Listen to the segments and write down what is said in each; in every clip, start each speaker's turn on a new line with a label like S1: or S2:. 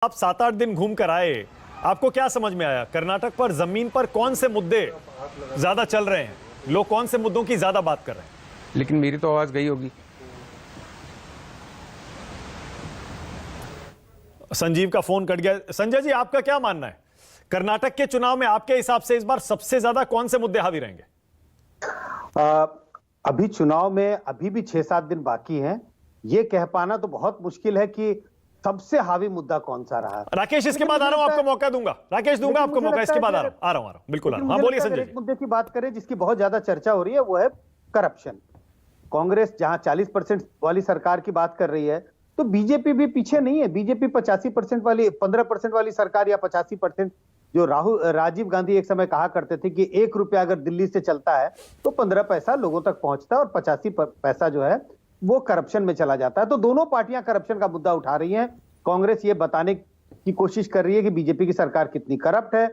S1: आप 7-8 दिन घूम कर आए, आपको क्या समझ में आया? कर्नाटक पर जमीन पर कौन से मुद्दे ज्यादा चल रहे हैं? लोग कौन से मुद्दों की ज्यादा बात कर रहे हैं?
S2: लेकिन मेरी तो आवाज गई होगी।
S1: संजीव का फोन कट गया। संजय जी, आपका क्या मानना है? कर्नाटक के चुनाव में आपके हिसाब से इस बार सबसे ज्यादा कौन से मुद्दे हावी रहेंगे?
S3: अभी चुनाव में अभी भी 6-7 दिन बाकी हैं। ये कह पाना तो बहुत मुश्किल है कि सबसे हावी मुद्दा कौन सा रहा है।
S1: राकेश, इसके बाद आ रहा हूं, आपको मौका दूंगा। राकेश, दूंगा आपको मौका, इसके बाद आ रहा हूं। बिल्कुल आ रहा हूं। हाँ, बोलिए संजय।
S3: एक मुद्दे की बात करें जिसकी बहुत ज्यादा चर्चा हो रही है, वो है करप्शन। कांग्रेस जहां 40% वाली सरकार की बात कर रही है, तो बीजेपी भी पीछे नहीं है। बीजेपी 85% वाली, 15% वाली सरकार या 85%, जो राजीव गांधी एक समय कहा करते थे कि 1 रुपया अगर दिल्ली से चलता है तो 15 पैसा लोगों तक पहुंचता है और 85 पैसा जो है वो करप्शन में चला जाता है। तो दोनों पार्टियां करप्शन का मुद्दा उठा रही हैं। कांग्रेस ये बताने की कोशिश कर रही है कि बीजेपी की सरकार कितनी करप्ट है,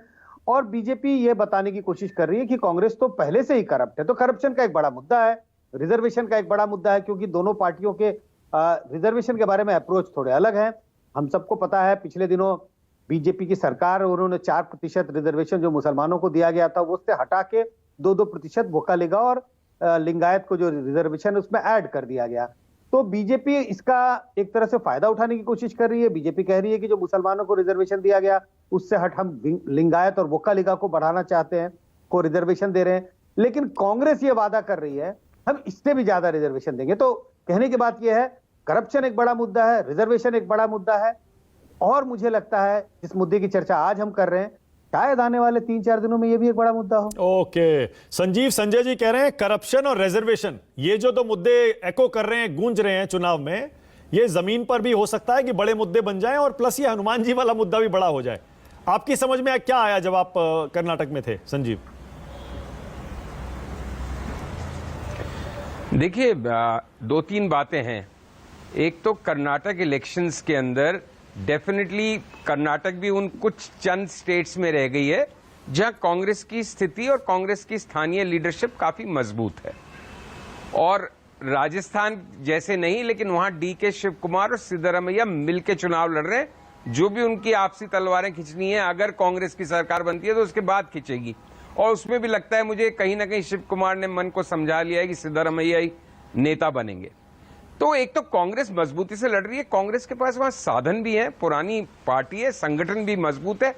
S3: और बीजेपी ये बताने की कोशिश कर रही है कि कांग्रेस तो पहले से ही करप्ट है। तो करप्शन का एक बड़ा मुद्दा है, रिजर्वेशन का एक बड़ा मुद्दा है, क्योंकि दोनों पार्टियों के रिजर्वेशन के बारे में अप्रोच थोड़े अलग हैं। हम सबको पता है पिछले दिनों बीजेपी की सरकार, उन्होंने 4% रिजर्वेशन जो मुसलमानों को दिया गया था वो उससे हटा के 2-2% वोकालिगा और लिंगायत को जो रिजर्वेशन है उसमें ऐड कर दिया गया। तो बीजेपी इसका एक तरह से फायदा उठाने की कोशिश कर रही है। बीजेपी कह रही है कि जो मुसलमानों को रिजर्वेशन दिया गया उससे हट हम लिंगायत और वोकालिगा को बढ़ाना चाहते हैं, को रिजर्वेशन दे रहे हैं। लेकिन कांग्रेस ये वादा कर रही है हम इससे भी ज्यादा रिजर्वेशन देंगे। तो कहने की बात यह है, करप्शन एक बड़ा मुद्दा है, रिजर्वेशन एक बड़ा मुद्दा है, और मुझे लगता है जिस मुद्दे की चर्चा आज हम कर रहे हैं शायद आने वाले 3-4 दिनों में यह भी एक बड़ा मुद्दा हो।
S1: ओके संजीव, संजय जी कह रहे हैं करप्शन और रिजर्वेशन, ये जो दो मुद्दे एको कर रहे हैं, गूंज रहे हैं चुनाव में, ये जमीन पर भी हो सकता है कि बड़े मुद्दे बन जाएं, और प्लस ये हनुमान जी वाला मुद्दा भी बड़ा हो जाए। आपकी समझ में क्या आया जब आप कर्नाटक में थे, संजीव?
S2: देखिए, 2-3 बातें हैं। एक तो कर्नाटक इलेक्शंस के अंदर डेफिनेटली कर्नाटक भी उन कुछ चंद स्टेट्स में रह गई है जहां कांग्रेस की स्थिति और कांग्रेस की स्थानीय लीडरशिप काफी मजबूत है, और राजस्थान जैसे नहीं, लेकिन वहां डीके शिव कुमार और सिद्धरामैया मिलकर चुनाव लड़ रहे हैं। जो भी उनकी आपसी तलवारें खींचनी है, अगर कांग्रेस की सरकार बनती है तो उसके बाद खींचेगी, और उसमें भी लगता है मुझे कहीं ना कहीं शिव कुमार ने मन को समझा लिया है कि सिद्धरामैया ही नेता बनेंगे। तो एक तो कांग्रेस मजबूती से लड़ रही है, कांग्रेस के पास वहां साधन भी है, पुरानी पार्टी है, संगठन भी मजबूत है,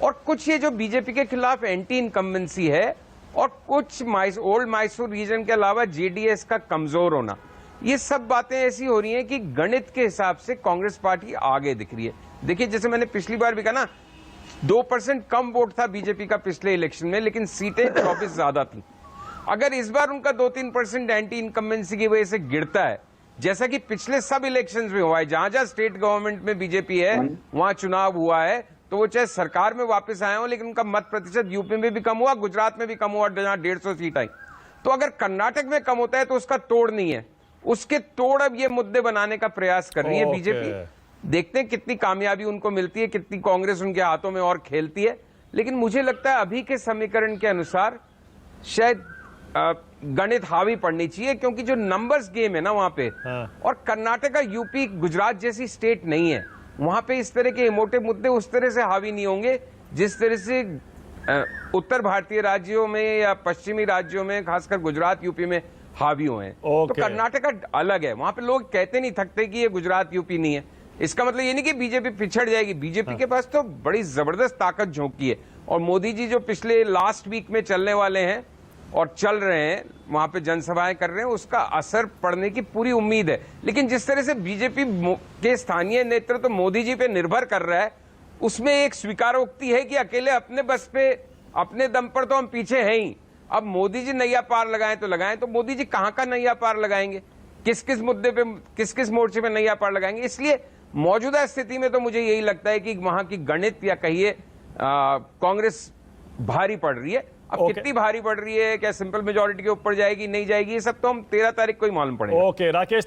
S2: और कुछ ये जो बीजेपी के खिलाफ एंटी इनकम्बेंसी है, और कुछ ओल्ड मैसूर रीजन के अलावा जेडीएस का कमजोर होना, ये सब बातें ऐसी हो रही हैं कि गणित के हिसाब से कांग्रेस पार्टी आगे दिख रही है। देखिए, जैसे मैंने पिछली बार भी कहा ना, 2% कम वोट था बीजेपी का पिछले इलेक्शन में, लेकिन सीटें 24 ज्यादा थी। अगर इस बार उनका 2-3% एंटी इनकम्बेंसी की वजह से गिरता है, जैसा कि पिछले सब इलेक्शंस में हुआ है, जहां जहां स्टेट गवर्नमेंट में बीजेपी है वहां चुनाव हुआ है, तो वो चाहे सरकार में वापस आए हो, लेकिन उनका मत प्रतिशत यूपी में भी कम हुआ, गुजरात में भी कम हुआ, जहां 150 सीट आई। तो अगर कर्नाटक में कम होता है तो उसका तोड़ नहीं है, उसके तोड़ अब ये मुद्दे बनाने का प्रयास कर रही है बीजेपी। देखते हैं कितनी कामयाबी उनको मिलती है, कितनी कांग्रेस उनके हाथों में और खेलती है। लेकिन मुझे लगता है अभी के समीकरण के अनुसार शायद गणित हावी पड़नी चाहिए, क्योंकि जो नंबर्स गेम है ना वहां पे, और कर्नाटक, यूपी, गुजरात जैसी स्टेट नहीं है, वहां पे इस तरह के मोटे मुद्दे उस तरह से हावी नहीं होंगे जिस तरह से उत्तर भारतीय राज्यों में या पश्चिमी राज्यों में, खासकर गुजरात यूपी में हावी हुए हैं। तो कर्नाटक अलग है, वहां पे लोग कहते नहीं थकते कि ये गुजरात यूपी नहीं है। इसका मतलब ये नहीं कि बीजेपी पिछड़ जाएगी, बीजेपी के पास तो बड़ी जबरदस्त ताकत झोंकी है, और मोदी जी जो पिछले लास्ट वीक में चलने वाले हैं और चल रहे हैं, वहां पे जनसभाएं कर रहे हैं, उसका असर पड़ने की पूरी उम्मीद है। लेकिन जिस तरह से बीजेपी के स्थानीय नेतृत्व तो मोदी जी पे निर्भर कर रहा है, उसमें एक स्वीकारोक्ति है कि अकेले अपने बस पे, अपने दम पर तो हम पीछे हैं ही। अब मोदी जी नैया पार लगाएं तो लगाएं, तो मोदी जी कहां का नैया पार लगाएंगे, किस किस मुद्दे पे, किस किस मोर्चे पे नैया पार लगाएंगे। इसलिए मौजूदा स्थिति में तो मुझे यही लगता है कि वहां की गणित या कहिए कांग्रेस भारी पड़ रही है। अब कितनी भारी पड़ रही है, क्या सिंपल मेजोरिटी के ऊपर जाएगी, नहीं जाएगी, ये सब तो हम 13 तारीख को ही मालूम पड़ेगा।
S1: ओके राकेश।